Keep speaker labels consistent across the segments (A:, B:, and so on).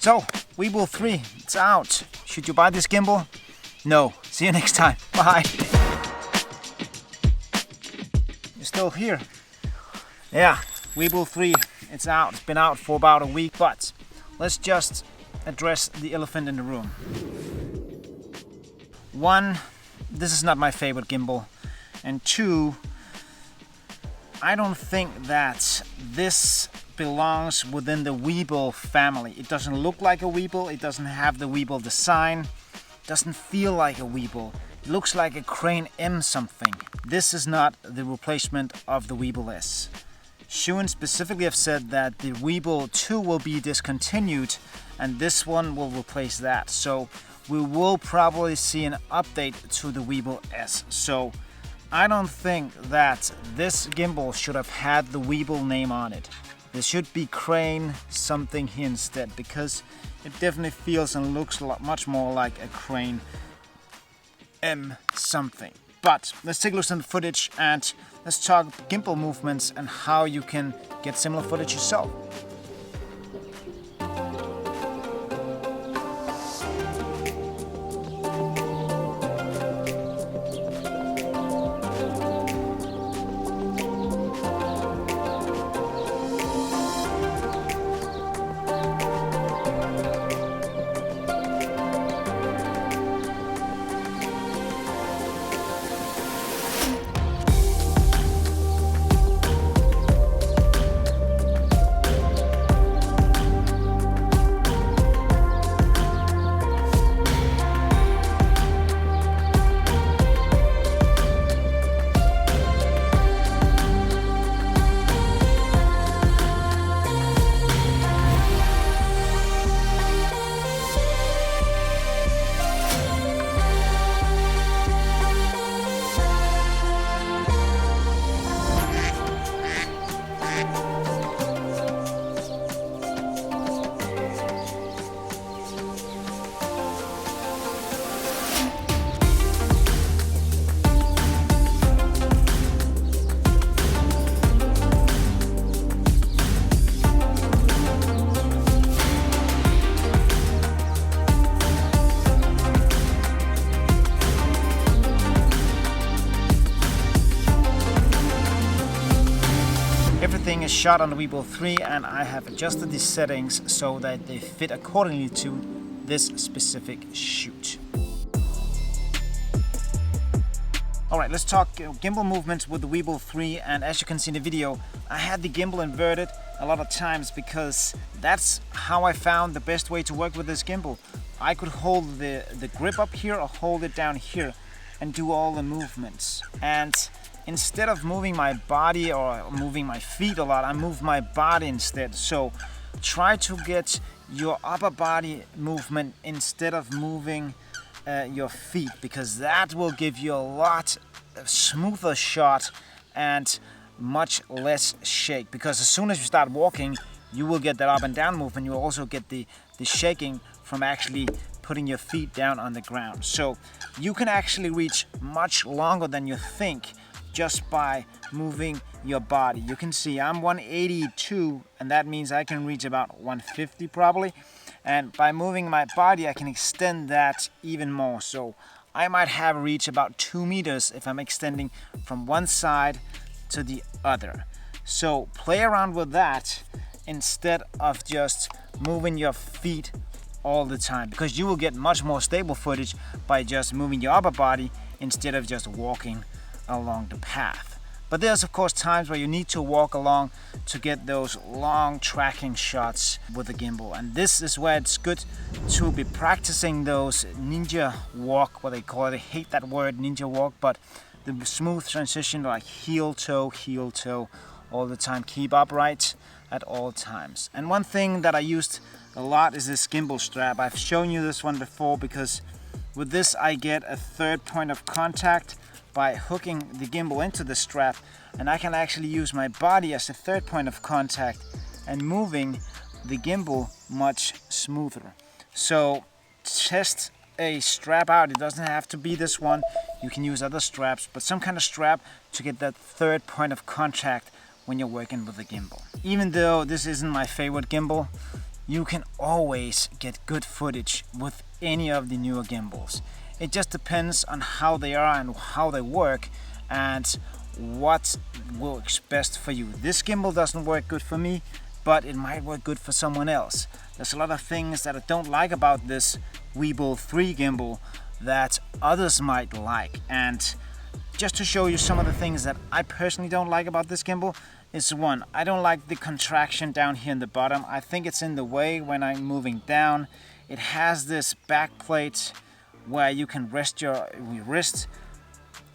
A: So, Weebill 3, it's out. Should you buy this gimbal? No. See you next time. Bye. You're still here. Yeah, Weebill 3, it's out. It's been out for about a week, but let's just address the elephant in the room. One, this is not my favorite gimbal. And two, I don't think that this belongs within the Weebill family. It doesn't look like a Weebill, it doesn't have the Weebill design, it doesn't feel like a Weebill. It looks like a Crane M something. This is not the replacement of the Weebill S. Zhiyun specifically have said that the Weebill 2 will be discontinued and this one will replace that. So we will probably see an update to the Weebill S. So I don't think that this gimbal should have had the Weebill name on it. There should be Crane something here instead, because it definitely feels and looks a lot much more like a Crane M something. But let's take a look at the footage and let's talk gimbal movements and how you can get similar footage yourself. Everything is shot on the Weebill 3 and I have adjusted the settings so that they fit accordingly to this specific shoot. Alright, let's talk gimbal movements with the Weebill 3, and as you can see in the video, I had the gimbal inverted a lot of times because that's how I found the best way to work with this gimbal. I could hold the grip up here or hold it down here and do all the movements. And instead of moving my body or moving my feet a lot, I move my body instead. So try to get your upper body movement instead of moving your feet, because that will give you a lot smoother shot and much less shake. Because as soon as you start walking, you will get that up and down movement. You will also get the shaking from actually putting your feet down on the ground. So you can actually reach much longer than you think just by moving your body. You can see I'm 182 and that means I can reach about 150 probably, and by moving my body I can extend that even more. So I might have reach about 2 meters if I'm extending from one side to the other. So play around with that instead of just moving your feet all the time, because you will get much more stable footage by just moving your upper body instead of just walking along the path. But there's of course times where you need to walk along to get those long tracking shots with the gimbal, and this is where it's good to be practicing those ninja walk, what they call it. I hate that word, ninja walk, but the smooth transition, like heel toe all the time. Keep upright at all times. And one thing that I used a lot is this gimbal strap. I've shown you this one before, because with this I get a third point of contact by hooking the gimbal into the strap, and I can actually use my body as a third point of contact and moving the gimbal much smoother. So test a strap out. It doesn't have to be this one, you can use other straps, but some kind of strap to get that third point of contact when you're working with the gimbal. Even though this isn't my favorite gimbal, you can always get good footage with any of the newer gimbals. It just depends on how they are and how they work and what works best for you. This gimbal doesn't work good for me, but it might work good for someone else. There's a lot of things that I don't like about this Weebill 3 gimbal that others might like, and just to show you some of the things that I personally don't like about this gimbal is one, I don't like the contraction down here in the bottom. I think it's in the way when I'm moving down. It has this back plate where you can rest your wrist.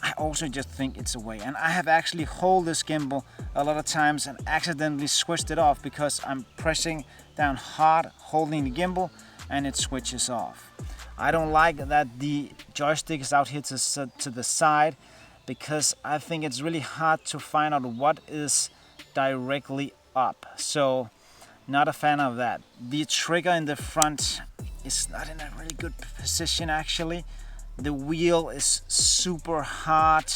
A: I also just think it's a way, and I have actually held this gimbal a lot of times and accidentally switched it off because I'm pressing down hard holding the gimbal and it switches off. I don't like that the joystick is out here to the side because I think it's really hard to find out what is directly up, so not a fan of that. The trigger in the front is not in a really good position actually. The wheel is super hard.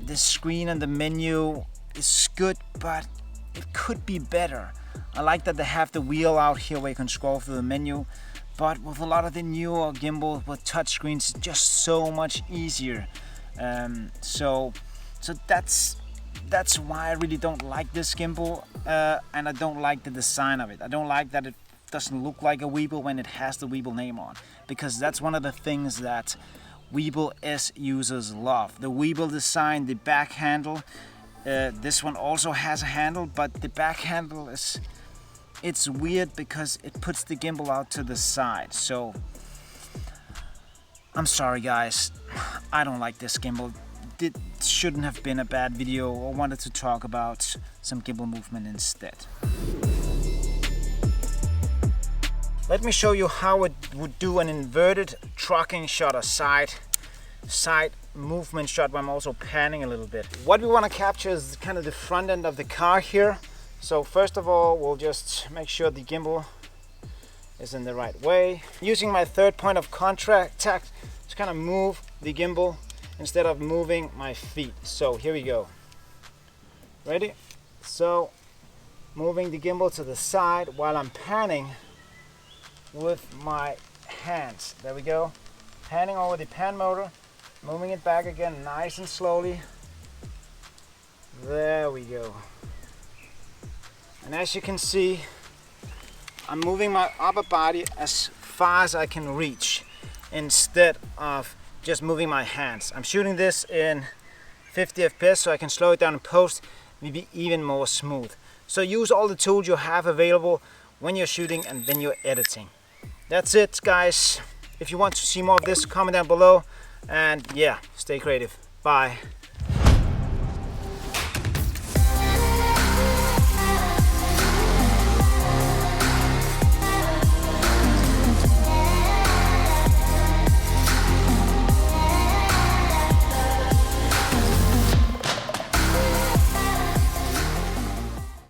A: The screen and the menu is good, but it could be better. I like that they have the wheel out here where you can scroll through the menu, but with a lot of the newer gimbals with touchscreens, it's just so much easier. So that's why I really don't like this gimbal, and I don't like the design of it. I don't like that it doesn't look like a Weebill when it has the Weebill name on, because that's one of the things that Weebill S users love. The Weebill design, the back handle, this one also has a handle, but the back handle it's weird because it puts the gimbal out to the side. So I'm sorry guys, I don't like this gimbal. It shouldn't have been a bad video. I wanted to talk about some gimbal movement instead. Let me show you how it would do an inverted tracking shot, a side movement shot where I'm also panning a little bit. What we want to capture is kind of the front end of the car here. So first of all, we'll just make sure the gimbal is in the right way. Using my third point of contact to kind of move the gimbal instead of moving my feet. So here we go. Ready? So moving the gimbal to the side while I'm panning with my hands. There we go. Panning over the pan motor, moving it back again nice and slowly. There we go. And as you can see, I'm moving my upper body as far as I can reach instead of just moving my hands. I'm shooting this in 50 FPS so I can slow it down in post, maybe even more smooth. So use all the tools you have available when you're shooting and when you're editing. That's it guys. If you want to see more of this, comment down below, and yeah, stay creative. Bye.